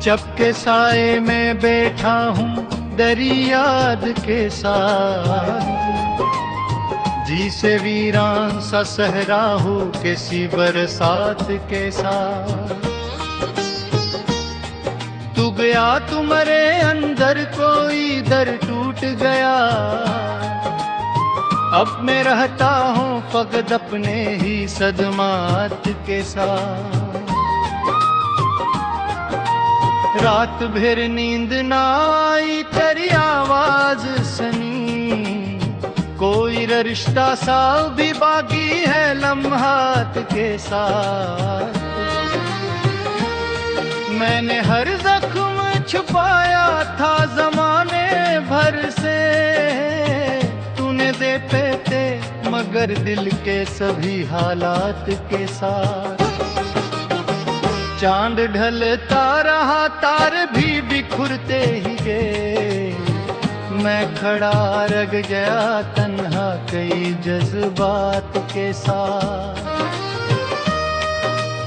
जब के साए में बैठा हूँ दरियाद के साथ, जी से वीरान सा सहरा हो किसी बरसात के साथ। तू गया तुम्हारे अंदर कोई दर टूट गया, अब मैं रहता हूँ फकत अपने ही सदमात के साथ। रात भर नींद ना आई तेरी आवाज सुनी, कोई रिश्ता सा भी बाकी है लम्हात के साथ। मैंने हर जख्म छुपाया था जमाने भर से, तूने दे पेते मगर दिल के सभी हालात के साथ। चांद ढलता रहा तार भी बिखरते ही गए, मैं खड़ा रह गया तन्हा कई जज्बात के साथ।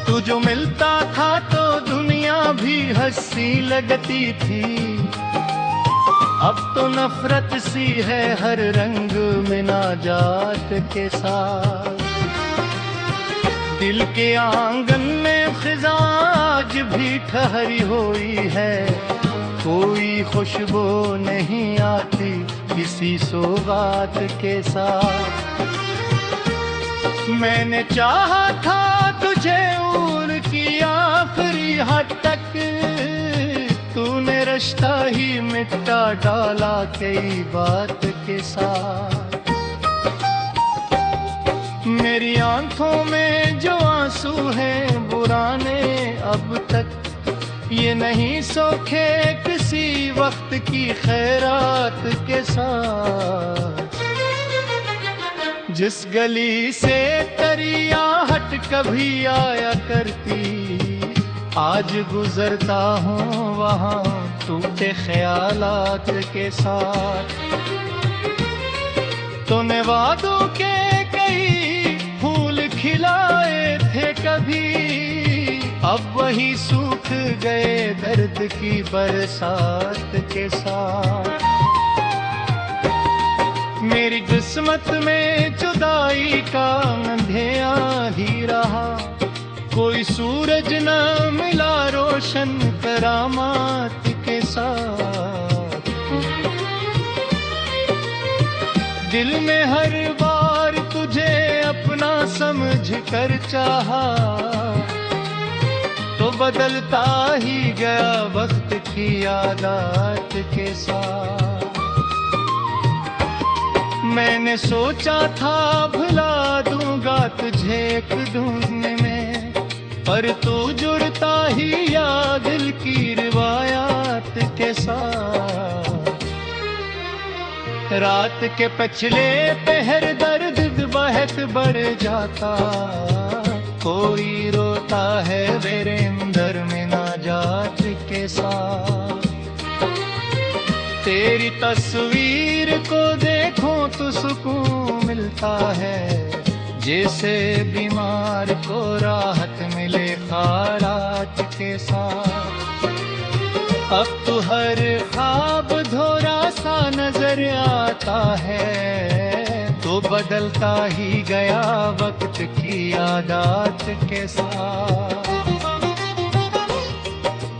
तू जो मिलता था तो दुनिया भी हंसी लगती थी, अब तो नफरत सी है हर रंग में नाजात के साथ। दिल के आंगन में खिज़ा आज भी ठहरी हुई है, कोई खुशबू नहीं आती किसी सौगात के साथ। मैंने चाहा था तुझे उम्र की आखिरी हद तक, तूने रिश्ता ही मिटा डाला कई बात के साथ। मेरी आंखों में जो आंसू हैं पुराने अब तक, ये नहीं सोखे किसी वक्त की खैरात के साथ। जिस गली से तेरी आहट कभी आया करती, आज गुजरता हूँ वहाँ टूटे ख्यालात के साथ। तूने वादों के कई फूल खिलाए थे कभी, अब वही सूख गए दर्द की बरसात के साथ। मेरी किस्मत में जुदाई का अंधेरा ही रहा, कोई सूरज न मिला रोशन करामात के साथ। दिल में हर बार तुझे अपना समझ कर चाहा, तो बदलता ही गया वक्त की आदत के साथ। मैंने सोचा था भुला दूंगा तुझे एक धुन में, पर तू जुड़ता ही या दिल की रिवायात के साथ। रात के पिछले पहर दर्द बहुत बढ़ जाता, कोई रोता है मेरे अंदर में नाजात के साथ। तेरी तस्वीर को देखो तो सुकून मिलता है, जैसे बीमार को राहत मिले ख़ारात के साथ। अब तो हर ख्वाब धोरा सा नजर आता है, तो बदलता ही गया वक्त की आदत के साथ।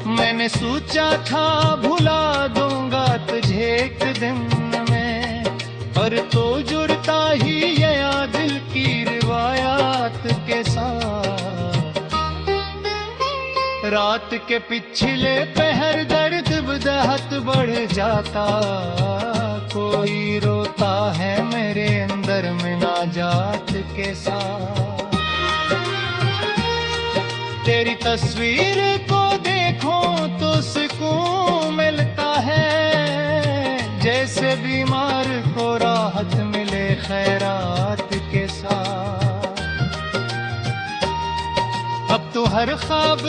मैंने सोचा था भुला दूंगा तुझे एक दिन में, पर तो जुड़ता ही गया दिल की रिवायात के साथ। रात के पिछले पहर दर्द बदहत बढ़ जाता, कोई रोता है मेरे अंदर में नाजात के साथ। तेरी तस्वीर को देखो तो सुकून मिलता है, जैसे बीमार को राहत मिले खैरात के साथ। अब तो हर ख्वाब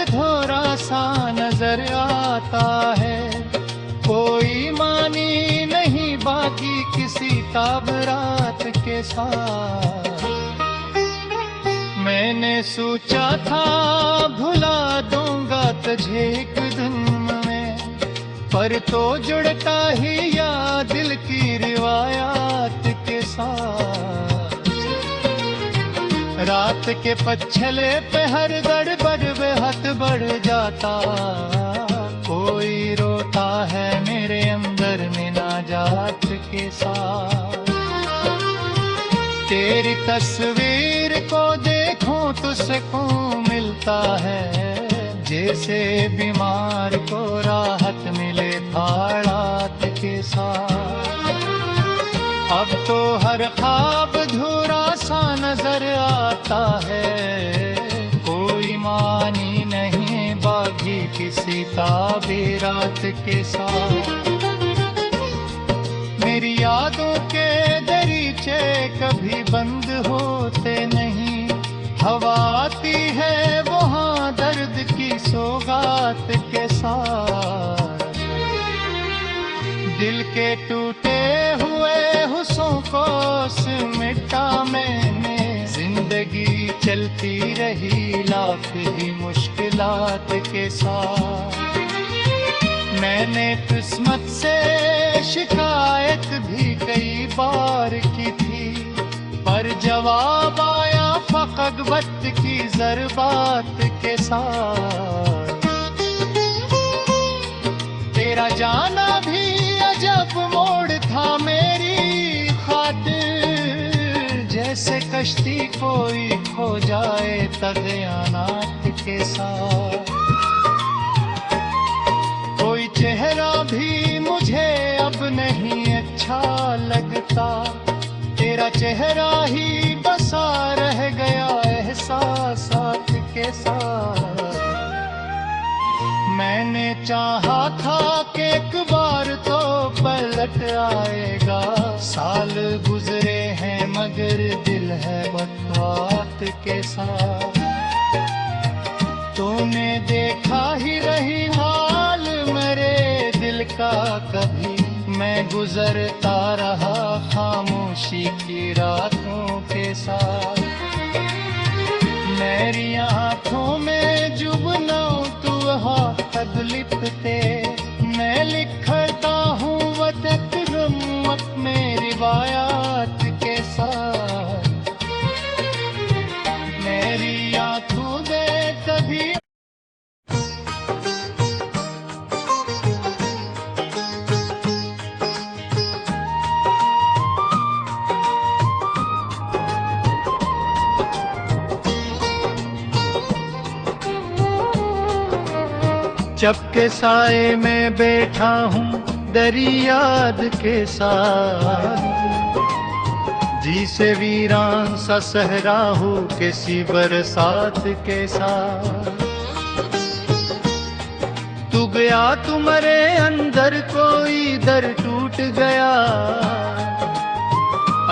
थोड़ा सा नजर आता है, कोई मानी नहीं बाकी किसी ताबरात के साथ। मैंने सोचा था भुला दूंगा तुझे एक दिन पर तो जुड़ता ही या दिल की रिवायात के साथ। रात के पछले पे हर गड़बड़ बेहद बढ़ जाता, कोई रोता है मेरे अंदर में नाजात के साथ। तेरी तस्वीर को देखूं तो सुकून मिलता है, जैसे बीमार को राहत मिले हालात के साथ। अब तो हर ख्वाब धूरा सा नजर आता है, कोई मानी नहीं बागी किसी ताबीरात के साथ। मेरी यादों के दरीचे कभी बंद होते नहीं, हवा आती है वहाँ दर्द की सौगात के साथ। दिल के टूटे हुए हुस्सों को सिमटा मैंने, जिंदगी चलती रही लाख ही मुश्किलात के साथ। मैंने किस्मत से शिकायत भी कई बार की थी, पर जवाब आया फकत वक्त की ज़रबात के साथ। तेरा जाना भी अजब मोड़ था मेरी खातिर, जैसे कश्ती कोई खो जाए तग़यानात के साथ। कोई चेहरा भी मुझे अब नहीं अच्छा लगता, तेरा चेहरा ही बसा रह गया एहसासात के साथ। मैंने चाहा था कि एक बार तो पलट आएगा, साल गुजरे हैं मगर दिल है वक़्त के साथ। तूने देखा ही रही हाल मेरे दिल का कभी, मैं गुजरता रहा खामोशी की रातों के साथ। मेरी आँखों में जुबना तू हाथ लिपते, मैं लिखता हूँ वतन गम अपने रिवायात के साथ। मेरी आँखों दे कभी चपके साए में बैठा हूँ दरियाद के साथ, जी से वीरान सा सहरा हो किसी बरसात के साथ। तू गया तुम्हारे अंदर कोई दर टूट गया,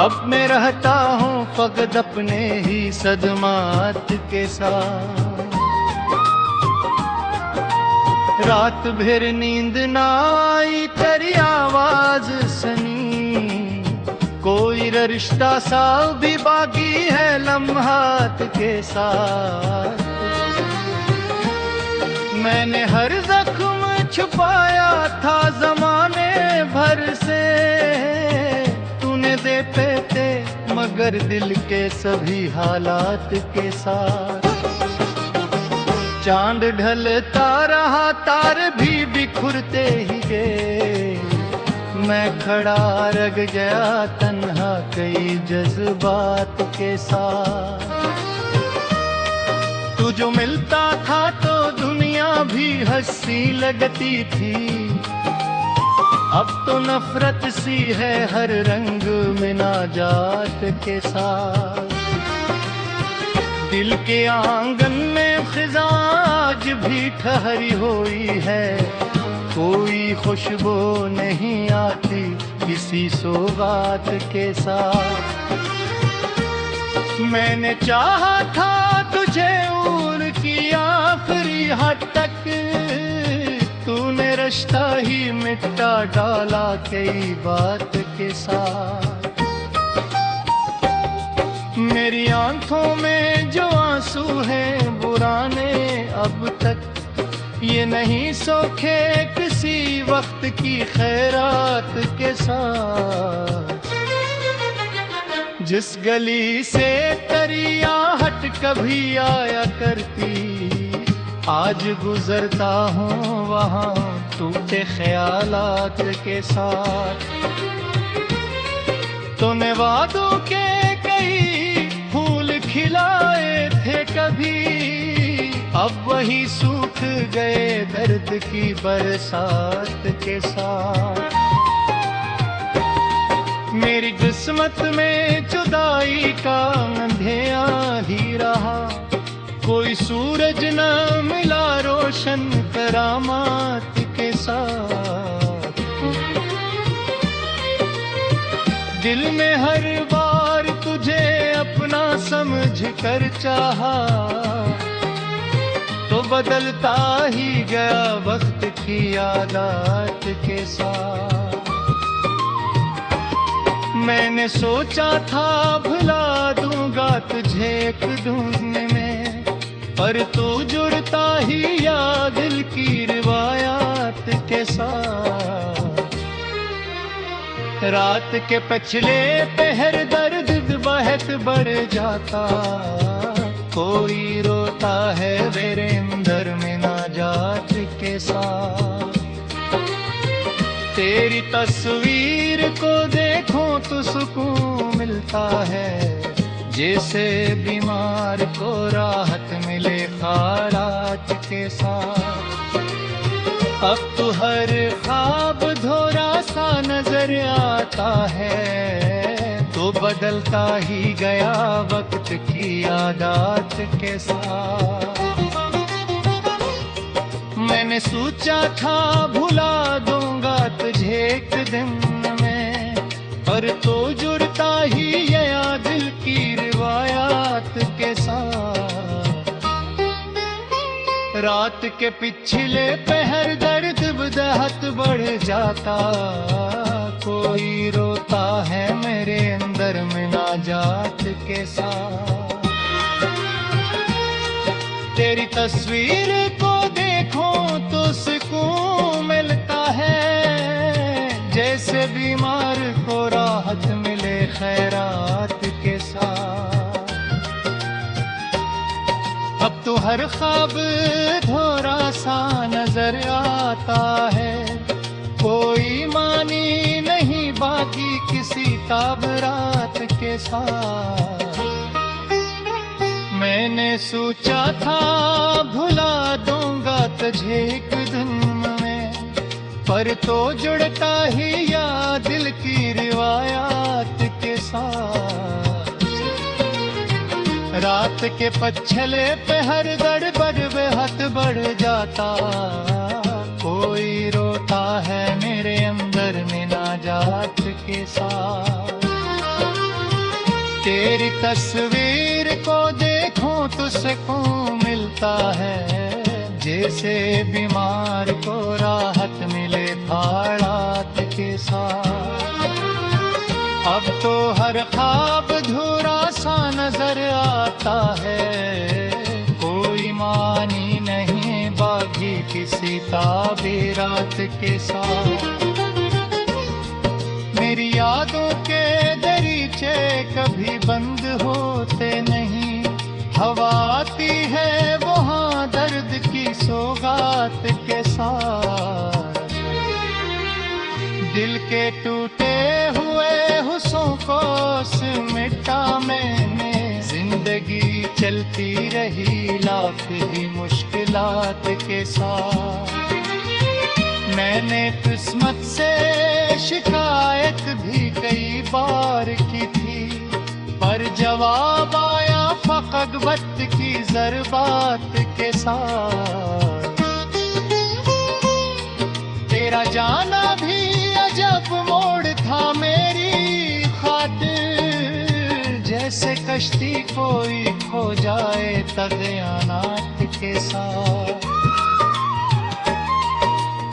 अब मैं रहता हूँ फकत अपने ही सदमात के साथ। रात भर नींद ना आई तेरी आवाज सुनी, कोई रिश्ता सा भी बाकी है लम्हात के साथ। मैंने हर जख्म छुपाया था जमाने भर से, तूने देते थे मगर दिल के सभी हालात के साथ। चांद ढलता रहा तार भी बिखुरते ही गए, मैं खड़ा रह गया तन्हा कई जज्बात के साथ। तू जो मिलता था तो दुनिया भी हंसी लगती थी, अब तो नफरत सी है हर रंग में नाजात के साथ। दिल के आंगन में खिज़ां आज भी ठहरी हुई है, कोई खुशबू नहीं आती किसी सौगात के साथ। मैंने चाहा था तुझे उम्र की आखिरी हद तक, तूने रिश्ता ही मिटा डाला कई बात के साथ। मेरी आंखों में जो आंसू हैं पुराने अब तक ये नहीं सोखे किसी वक्त की खैरात के साथ। जिस गली से तरिया हट कभी आया करती, आज गुजरता हूँ वहाँ टूटे ख्यालात के साथ। तूने वादों के कई फूल खिलाए थे कभी, अब वही सूख गए दर्द की बरसात के साथ। मेरी किस्मत में जुदाई का अंधेरा ही रहा, कोई सूरज न मिला रोशन करामात के साथ। दिल में हर बार तुझे अपना समझ कर चाहा, तो बदलता ही गया वक्त की आदत के साथ। मैंने सोचा था भुला दूंगा तुझे एक ढूंढने में, पर तू जुड़ता ही या दिल की रिवायात के साथ। रात के पछले पहर दर्द बहुत बढ़ जाता, कोई रोता है मेरे अंदर में नाजात के साथ। तेरी तस्वीर को देखूं तो सुकून मिलता है, जैसे बीमार को राहत मिले खैरात के साथ। अब तो हर ख्वाब धोरा सा नजर आता है, तो बदलता ही गया वक्त की आदत के साथ। मैंने सोचा था भुला दूंगा तुझे एक दिन में, पर तो जुड़ता ही गया दिल की रिवायात के साथ। रात के पिछले पहर दर्द बहुत बढ़ जाता, कोई रोता है मेरे अंदर में नाजात के साथ। तेरी तस्वीर को देखो तो सुकून मिलता है, जैसे बीमार को राहत मिले खैरात के साथ। अब तो हर ख्वाब थोड़ा सा नजर आता है, कोई मानी नहीं बाकी किसी ताबरात के साथ। मैंने सोचा था भुला दूंगा तुझे एक दिन में, पर तो जुड़ता ही या दिल की रिवायात के साथ। रात के पछले पहर गड़बड़ बेहद बढ़ जाता, कोई रोता है मेरे अंदर में नाजात के साथ। तेरी तस्वीर को देखूं तो सुकून मिलता है, जैसे बीमार को राहत मिले खैरात के साथ। अब तो हर ख्वाब धूरा सा नजर आता है, कोई मानी नहीं बागी किसी ताबीरात के साथ। मेरी यादों के दरीचे कभी बंद होते नहीं, हवा आती है वहाँ दर्द की सौगात के साथ। दिल के टूटे हुए हुस्सों को सिमटा मैंने, जिंदगी चलती रही लाख ही मुश्किलात के साथ। मैंने किस्मत से शिकायत भी कई बार की थी, पर जवाब आया फकत वक्त की ज़रबात के साथ। तेरा जाना भी अजब मोड़ था मेरी खातिर, जैसे कश्ती कोई खो जाए तगयानात के साथ।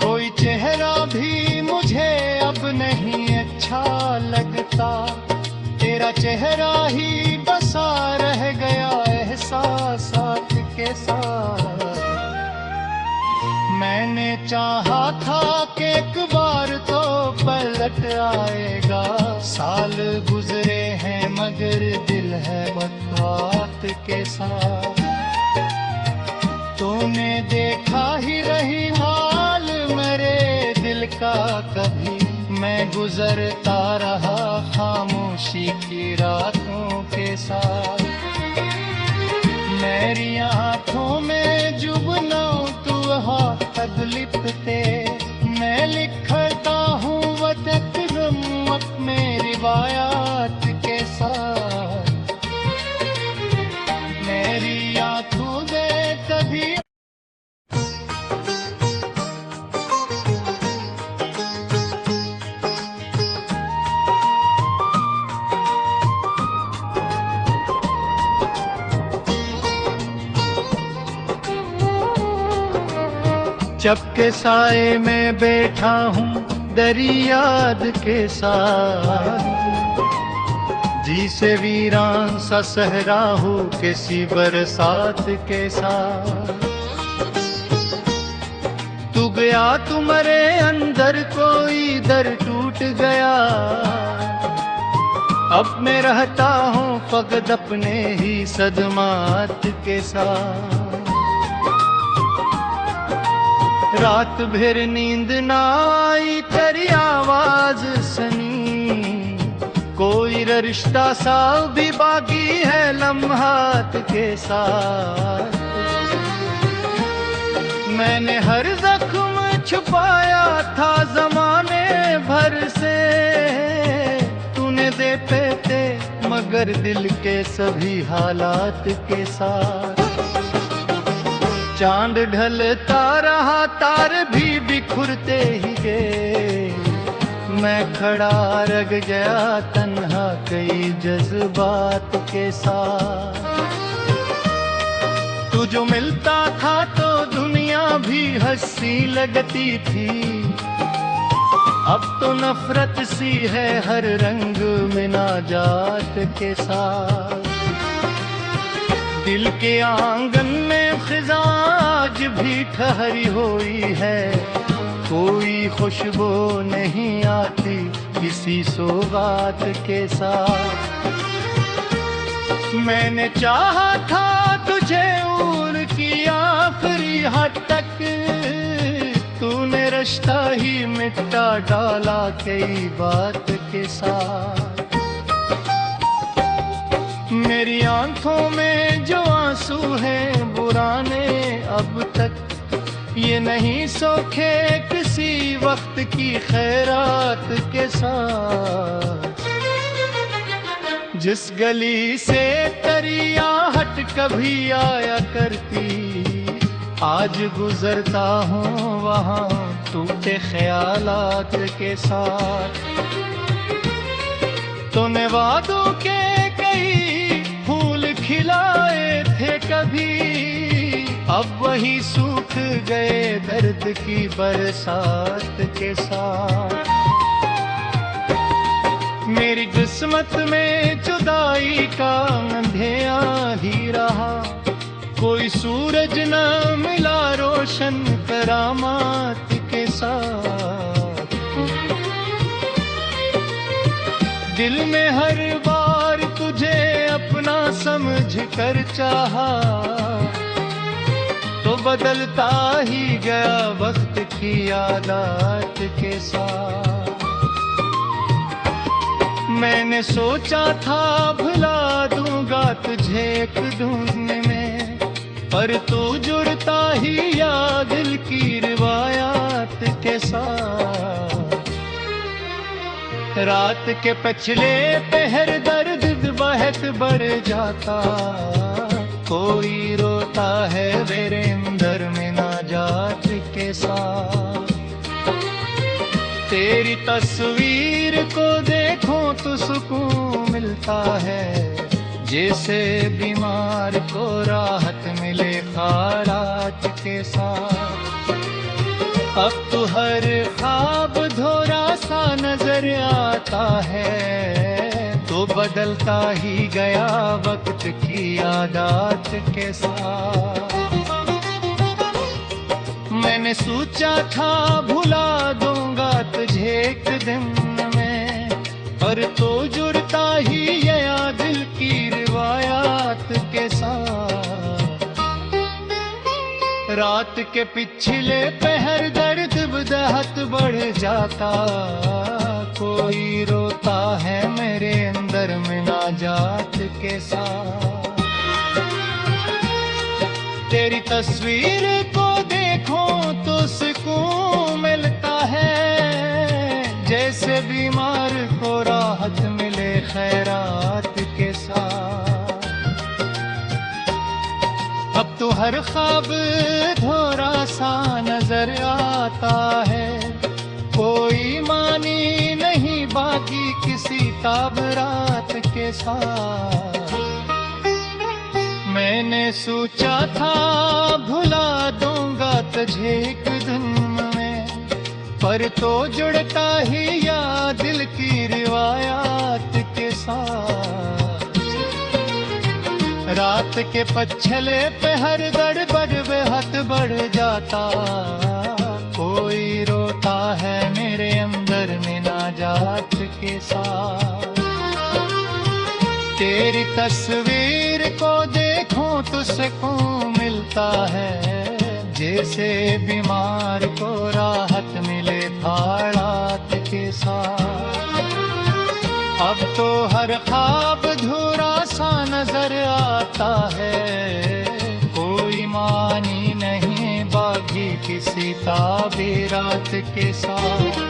कोई चेहरा भी मुझे अब नहीं अच्छा लगता, तेरा चेहरा ही बसा रह गया एहसासात के साथ। चाहा था कि एक बार तो पलट आएगा। साल गुजरे हैं मगर दिल है बरसात के साथ। तूने देखा ही रही हाल मेरे दिल का कभी। मैं गुजरता रहा खामोशी की रातों के साथ। मेरी आंखों में जुबना तू हाथ लिपते। मैं लिखता हूँ वदत गम में रिवायात के साथ। मेरी आंखों दे कभी चपके साए में बैठा हूँ दरियाद के साथ। जी से वीरान सा सहरा हूँ किसी बरसात के साथ। तू गया तुम्हारे अंदर कोई दर टूट गया। अब मैं रहता हूँ फकत अपने ही सदमात के साथ। रात भर नींद ना आई तेरी आवाज सुनी। कोई रिश्ता सा भी बाकी है लम्हात के साथ। मैंने हर जख्म छुपाया था जमाने भर से। तूने दे पेते मगर दिल के सभी हालात के साथ। चांद ढलता रहा तार भी बिखरते ही गए। मैं खड़ा रह गया तन्हा कई जज्बात के साथ। तू जो मिलता था तो दुनिया भी हंसी लगती थी। अब तो नफरत सी है हर रंग में नाजात के साथ। दिल के आंगन में खिज़ां आज भी ठहरी हुई है। कोई खुशबू नहीं आती किसी सौगात के साथ। मैंने चाहा था तुझे उम्र की आखिरी हद तक। तूने रिश्ता ही मिटा डाला कई बात के साथ। मेरी आंखों में जो आंसू हैं बुराने अब तक ये नहीं सोखे किसी वक्त की खैरात के साथ। जिस गली से तेरी आहट कभी आया करती आज गुजरता हूँ वहाँ टूटे ख्यालात के साथ। तूने वादों के कई फूल खिलाए थे कभी। अब वही सूख गए दर्द की बरसात के साथ। मेरी किस्मत में जुदाई का अंधेरा ही रहा। कोई सूरज न मिला रोशन करामात के साथ। दिल में हर बार तुझे अपना समझ कर चाहा तो बदलता ही गया वक्त की आदत के साथ। मैंने सोचा था भुला दूंगा तुझे एक ढूंढने में, पर तू जुड़ता ही या दिल की रिवायात के साथ। रात के पछले पहर दर्द बहत बढ़ जाता, कोई रोता है मेरे अंदर में नाजात के साथ। तेरी तस्वीर को देखो तो सुकून मिलता है, जैसे बीमार को राहत मिले खैरात के साथ। अब तो हर ख्वाब धोरा सा नजर आता है, तो बदलता ही गया वक्त की आदत के साथ। मैंने मैंने सोचा था भुला दूंगा तुझे एक दिन में, पर तो जुड़ता ही गया दिल की रिवायात के साथ। रात के पिछले पहर दर्द बदहत बढ़ जाता, कोई रोता है मेरे अंदर में नाजात के साथ। तेरी तस्वीर को देखो तो सुकून मिलता है, जैसे बीमार को राहत मिले खैरात के साथ। अब तो हर ख्वाब थोड़ा सा नजर आता है, कोई मानी नहीं बाकी किसी ताबरात के साथ। मैंने सोचा था भुला दूंगा तुझे एक दिन में, पर तो जुड़ता ही या दिल की रिवायात के साथ। रात के पछले पे हर गड़बड़ बेहद बढ़ जाता, कोई रोता है मेरे अंदर में नाजात के साथ। तेरी तस्वीर को देखो तो सुकून मिलता है, जैसे बीमार को राहत मिले हालात के साथ। अब तो हर ख्वाब धूरा सा नजर आता है, कोई मानी नहीं बाकी किसी ताबीरात के साथ।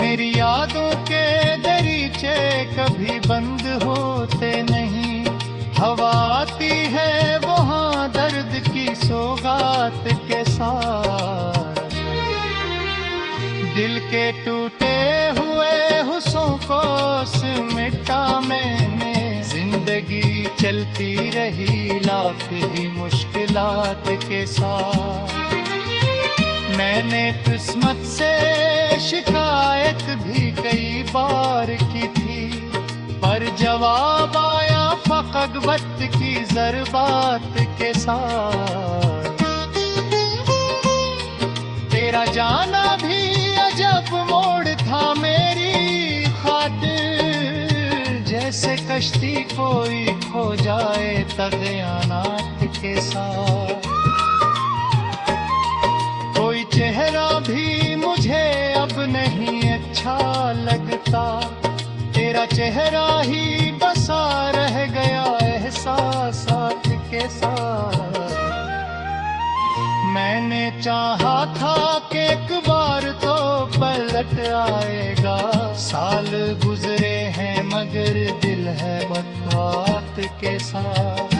मेरी यादों के दरीचे कभी बंद होते नहीं, हवा आती है वहाँ दर्द की सौगात के साथ। दिल के टूटे हुए हुस्सों को सिमटा मैंने, जिंदगी चलती रही लाख ही मुश्किलात के साथ। मैंने किस्मत से शिकायत भी कई बार की थी, पर जवाब आया फकत वक्त की ज़रबात के साथ। तेरा जाना भी अजब मोड़ था मेरी खातिर, जैसे कश्ती कोई खो जाए तग़यानात के साथ। कोई चेहरा भी मुझे अब नहीं अच्छा लगता, तेरा चेहरा ही बसा रह गया एहसासात के साथ। मैंने चाहा था कि एक बार तो पलट आएगा, साल गुजरे हैं मगर दिल है वक़्त के साथ।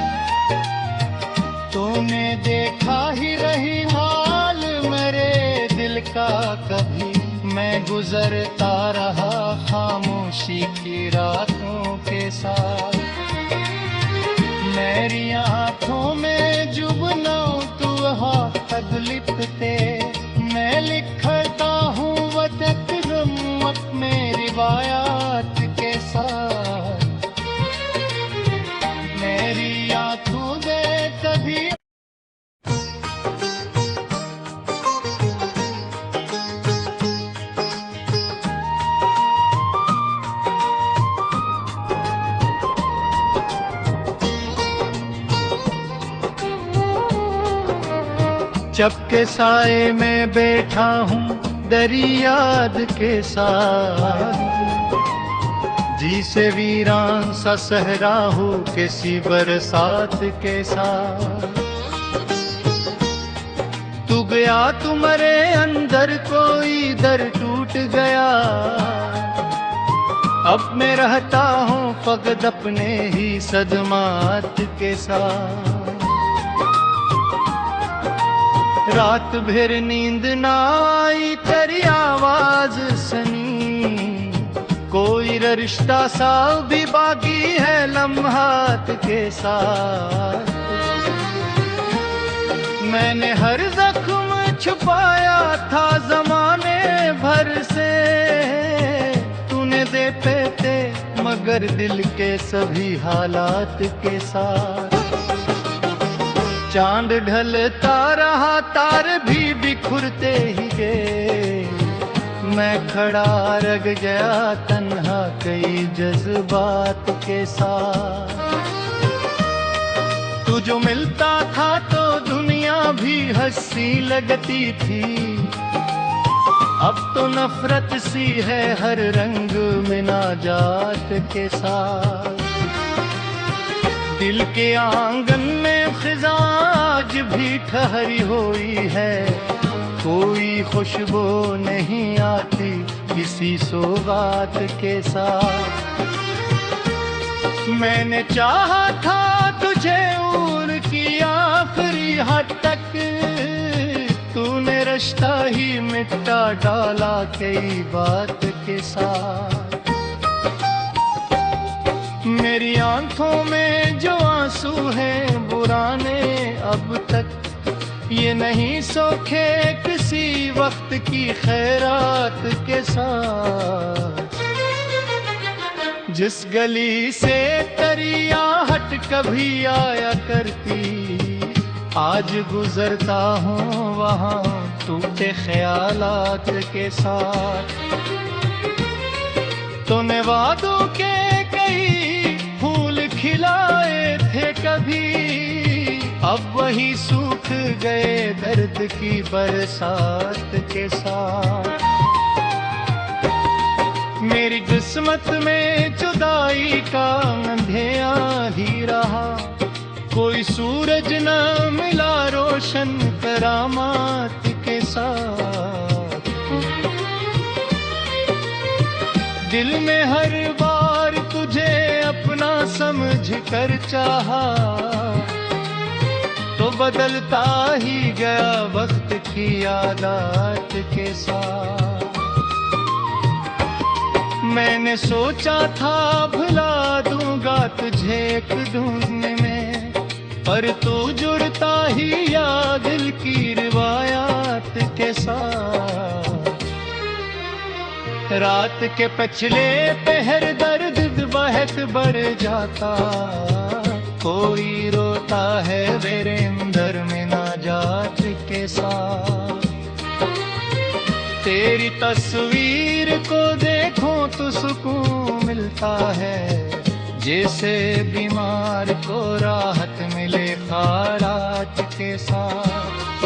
तूने देखा ही रही हाल मेरे दिल का कभी, मैं गुजरता रहा खामोशी की रातों के साथ। मेरी आँखों में जुबना तू वहाँ तक लिपते, मैं लिखता हूँ वतक रम्मत में रिवायात के साथ। मेरी आँखों में कभी जब के साए में बैठा हूँ दरियाद के साथ, जी से वीरान सा सहरा हो किसी बरसात के साथ। तू गया तू मरे अंदर कोई दर टूट गया, अब मैं रहता हूँ फकत अपने ही सदमात के साथ। रात भर नींद ना आई तेरी आवाज सुनी, कोई रिश्ता सा भी बाकी है लम्हात के साथ। मैंने हर जख्म छुपाया था जमाने भर से, तूने दे पेते मगर दिल के सभी हालात के साथ। चांद ढलता रहा तारे भी बिखरते ही गए, मैं खड़ा रह गया तन्हा कई जज्बात के साथ। तू जो मिलता था तो दुनिया भी हंसी लगती थी, अब तो नफरत सी है हर रंग में नाजात के साथ। दिल के आंगन में खिज़ा आज भी ठहरी हुई है, कोई खुशबू नहीं आती किसी सौगात के साथ। मैंने चाहा था तुझे उम्र की आखिरी हद तक, तूने रिश्ता ही मिटा डाला कई बात के साथ। मेरी आंखों में जो आंसू हैं पुराने अब तक, ये नहीं सोखे किसी वक्त की खैरात के साथ। जिस गली से तेरी आहट कभी आया करती, आज गुजरता हूँ वहाँ टूटे ख्यालात के साथ। तूने वादों के कई फूल खिलाए थे कभी, अब वही सूख गए दर्द की बरसात के साथ। मेरी किस्मत में जुदाई का अंधेरा ही रहा, कोई सूरज न मिला रोशन करामात के साथ। दिल में हर बार तुझे अपना समझ कर चाहा, तो बदलता ही गया वक्त की आदत के साथ। मैंने सोचा था भुला दूंगा तुझे एक धुन में, पर तू जुड़ता ही या दिल की रिवायात के साथ। रात के पिछले पहर दर्द बहत बढ़ जाता, कोई रोता है मेरे अंदर में नाजात के साथ। तेरी तस्वीर को देखो तो सुकून मिलता है, जैसे बीमार को राहत मिले खैरात के साथ।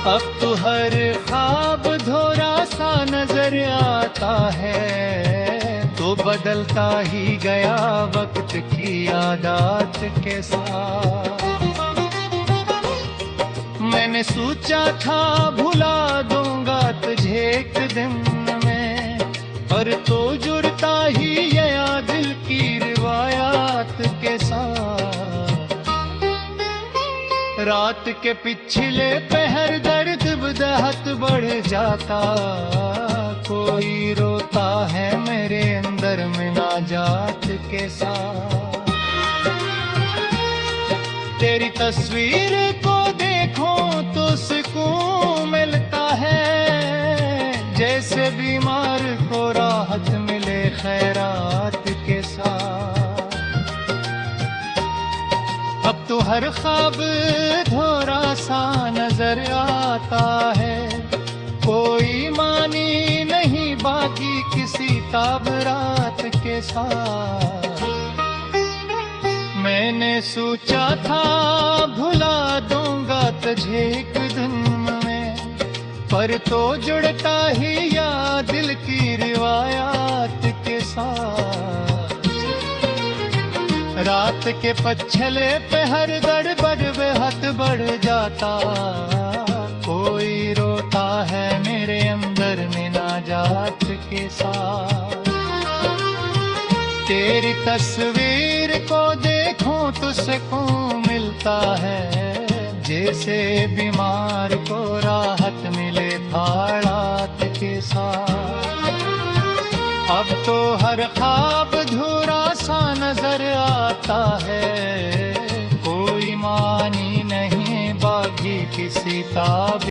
अब तो हर ख्वाब धोरा सा नजर आता है, तो बदलता ही गया वक्त की आदत के साथ। मैंने सोचा था भुला दूंगा तुझे एक दिन में, पर तो जुड़ता ही गया दिल की रिवायात के साथ। रात के पिछले पहर दर्द बदहत बढ़ जाता, कोई रोता है मेरे अंदर में नाजात के साथ। तेरी तस्वीर को देखो तो सुकून मिलता है, जैसे बीमार को राहत मिले खैरात के साथ। अब तो हर ख्वाब थोड़ा सा नजर आता है, कोई मानी नहीं बाकी किसी ताबरात के साथ। मैंने सोचा था भुला दूंगा तुझे एक दिन में, पर तो जुड़ता ही या दिल की रिवायात के साथ। रात के पछले पहर गड़बड़ बेहद बढ़ जाता, कोई रोता है मेरे अंदर में नाजात के साथ। तेरी तस्वीर को देखो तो सुकून मिलता है, जैसे बीमार को राहत मिले हालात के साथ। अब तो हर ख्वाब धूरा सा नजर आता है, कोई मानी नहीं बाकी किसी ताब